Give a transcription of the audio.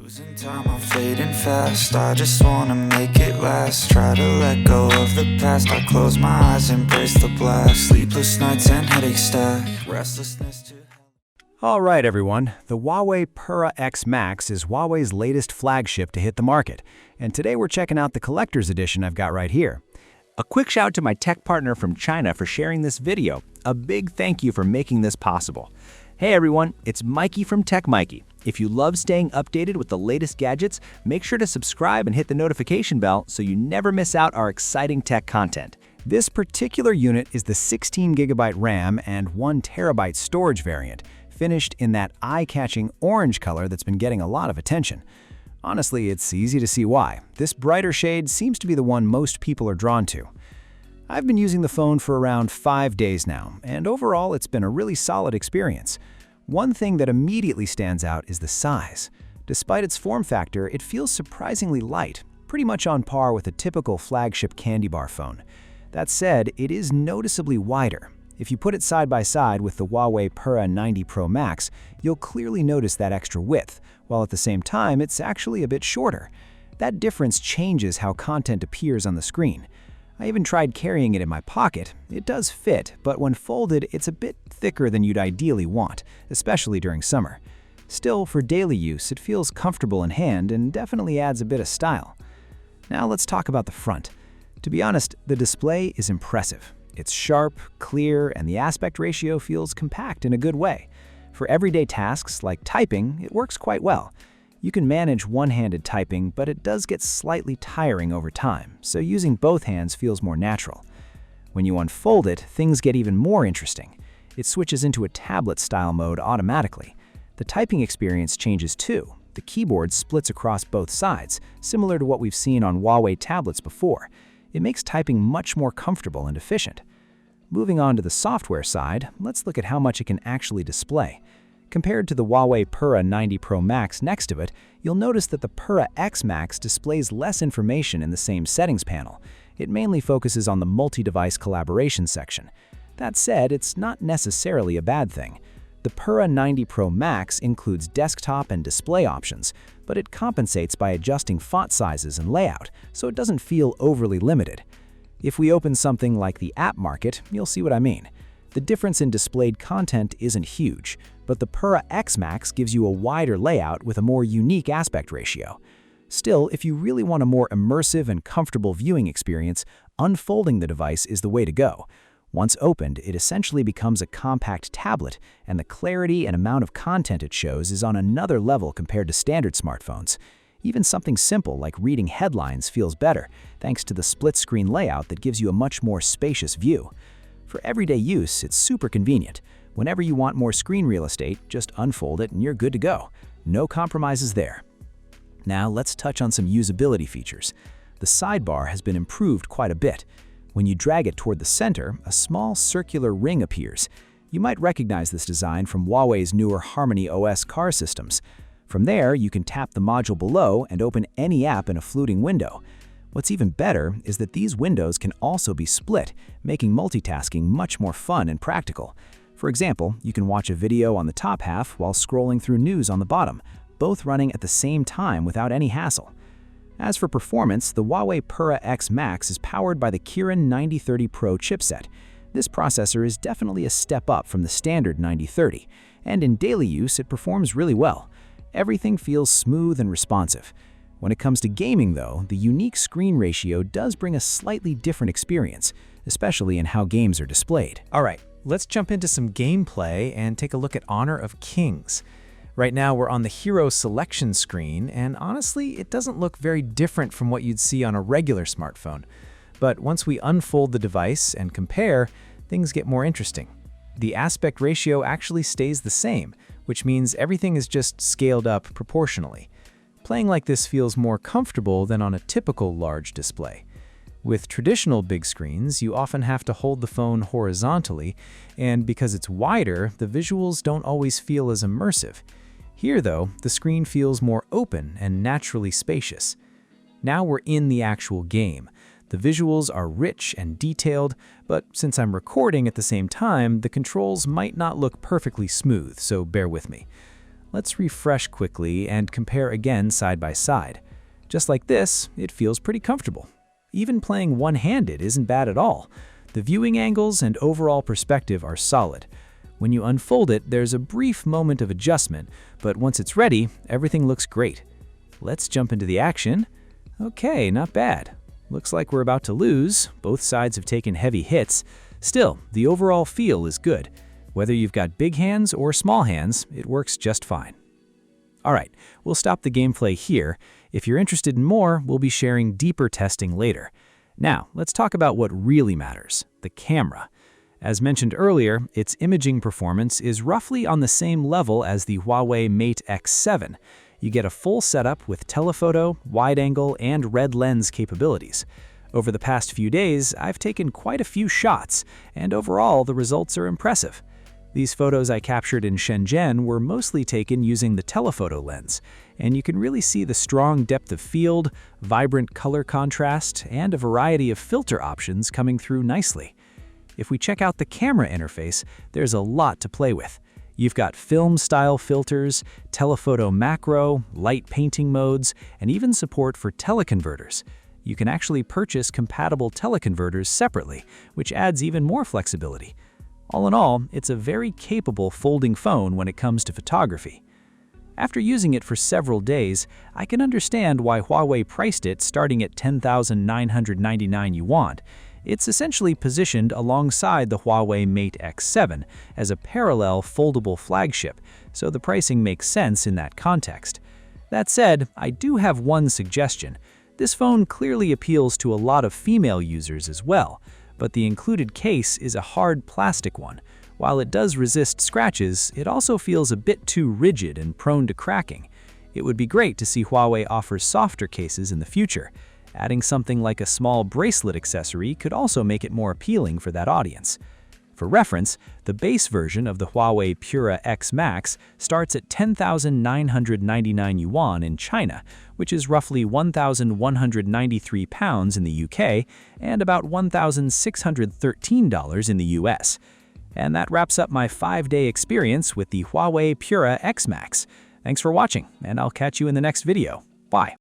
Losing time, I'm fading fast. I just wanna make it last. Try to let go of the past. I close my eyes, embrace the blast. Sleepless nights and headache stack. Restlessness to All right, everyone. The Huawei Pura X Max is Huawei's latest flagship to hit the market. And today we're checking out the collector's edition I've got right here. A quick shout to my tech partner from China for sharing this video. A big thank you for making this possible. Hey everyone, it's Maiky from techmaiky. If you love staying updated with the latest gadgets, make sure to subscribe and hit the notification bell so you never miss out our exciting tech content. This particular unit is the 16GB RAM and 1TB storage variant, finished in that eye-catching orange color that's been getting a lot of attention. Honestly, it's easy to see why. This brighter shade seems to be the one most people are drawn to. I've been using the phone for around 5 days now, and overall it's been a really solid experience. One thing that immediately stands out is the size. Despite its form factor, it feels surprisingly light, pretty much on par with a typical flagship candy bar phone. That said, it is noticeably wider. If you put it side by side with the Huawei Pura 90 Pro Max, you'll clearly notice that extra width, while at the same time it's actually a bit shorter. That difference changes how content appears on the screen. I even tried carrying it in my pocket. It does fit, but when folded, it's a bit thicker than you'd ideally want, especially during summer. Still, for daily use, it feels comfortable in hand and definitely adds a bit of style. Now let's talk about the front. To be honest, the display is impressive. It's sharp, clear, and the aspect ratio feels compact in a good way. For everyday tasks like typing, it works quite well. You can manage one-handed typing, but it does get slightly tiring over time, so using both hands feels more natural. When you unfold it, things get even more interesting. It switches into a tablet-style mode automatically. The typing experience changes too. The keyboard splits across both sides, similar to what we've seen on Huawei tablets before. It makes typing much more comfortable and efficient. Moving on to the software side, let's look at how much it can actually display. Compared to the Huawei Pura 90 Pro Max next to it, you'll notice that the Pura X Max displays less information in the same settings panel. It mainly focuses on the multi-device collaboration section. That said, it's not necessarily a bad thing. The Pura 90 Pro Max includes desktop and display options, but it compensates by adjusting font sizes and layout, so it doesn't feel overly limited. If we open something like the app market, you'll see what I mean. The difference in displayed content isn't huge, but the Pura X Max gives you a wider layout with a more unique aspect ratio. Still, if you really want a more immersive and comfortable viewing experience, unfolding the device is the way to go. Once opened, it essentially becomes a compact tablet, and the clarity and amount of content it shows is on another level compared to standard smartphones. Even something simple like reading headlines feels better, thanks to the split-screen layout that gives you a much more spacious view. For everyday use, it's super convenient. Whenever you want more screen real estate, just unfold it and you're good to go. No compromises there. Now let's touch on some usability features. The sidebar has been improved quite a bit. When you drag it toward the center, a small circular ring appears. You might recognize this design from Huawei's newer Harmony OS car systems. From there, you can tap the module below and open any app in a fluting window. What's even better is that these windows can also be split, making multitasking much more fun and practical. For example, you can watch a video on the top half while scrolling through news on the bottom, both running at the same time without any hassle. As for performance, the Huawei Pura X Max is powered by the Kirin 9030 Pro chipset. This processor is definitely a step up from the standard 9030, and in daily use it performs really well. Everything feels smooth and responsive. When it comes to gaming though, the unique screen ratio does bring a slightly different experience, especially in how games are displayed. All right, let's jump into some gameplay and take a look at Honor of Kings. Right now we're on the hero selection screen, and honestly, it doesn't look very different from what you'd see on a regular smartphone. But once we unfold the device and compare, things get more interesting. The aspect ratio actually stays the same, which means everything is just scaled up proportionally. Playing like this feels more comfortable than on a typical large display. With traditional big screens, you often have to hold the phone horizontally, and because it's wider, the visuals don't always feel as immersive. Here though, the screen feels more open and naturally spacious. Now we're in the actual game. The visuals are rich and detailed, but since I'm recording at the same time, the controls might not look perfectly smooth, so bear with me. Let's refresh quickly and compare again side by side. Just like this, it feels pretty comfortable. Even playing one-handed isn't bad at all. The viewing angles and overall perspective are solid. When you unfold it, there's a brief moment of adjustment, but once it's ready, everything looks great. Let's jump into the action. Okay, not bad. Looks like we're about to lose. Both sides have taken heavy hits. Still, the overall feel is good. Whether you've got big hands or small hands, it works just fine. Alright, we'll stop the gameplay here. If you're interested in more, we'll be sharing deeper testing later. Now, let's talk about what really matters, the camera. As mentioned earlier, its imaging performance is roughly on the same level as the Huawei Mate X7. You get a full setup with telephoto, wide-angle, and red lens capabilities. Over the past few days, I've taken quite a few shots, and overall the results are impressive. These photos I captured in Shenzhen were mostly taken using the telephoto lens, and you can really see the strong depth of field, vibrant color contrast, and a variety of filter options coming through nicely. If we check out the camera interface, there's a lot to play with. You've got film-style filters, telephoto macro, light painting modes, and even support for teleconverters. You can actually purchase compatible teleconverters separately, which adds even more flexibility. All in all, it's a very capable folding phone when it comes to photography. After using it for several days, I can understand why Huawei priced it starting at 10,999 yuan. It's essentially positioned alongside the Huawei Mate X7 as a parallel foldable flagship, so the pricing makes sense in that context. That said, I do have one suggestion. This phone clearly appeals to a lot of female users as well, but the included case is a hard plastic one. While it does resist scratches, it also feels a bit too rigid and prone to cracking. It would be great to see Huawei offer softer cases in the future. Adding something like a small bracelet accessory could also make it more appealing for that audience. For reference, the base version of the Huawei Pura X Max starts at 10,999 yuan in China, which is roughly 1,193 pounds in the UK and about $1,613 in the US. And that wraps up my 5-day experience with the Huawei Pura X Max. Thanks for watching, and I'll catch you in the next video. Bye.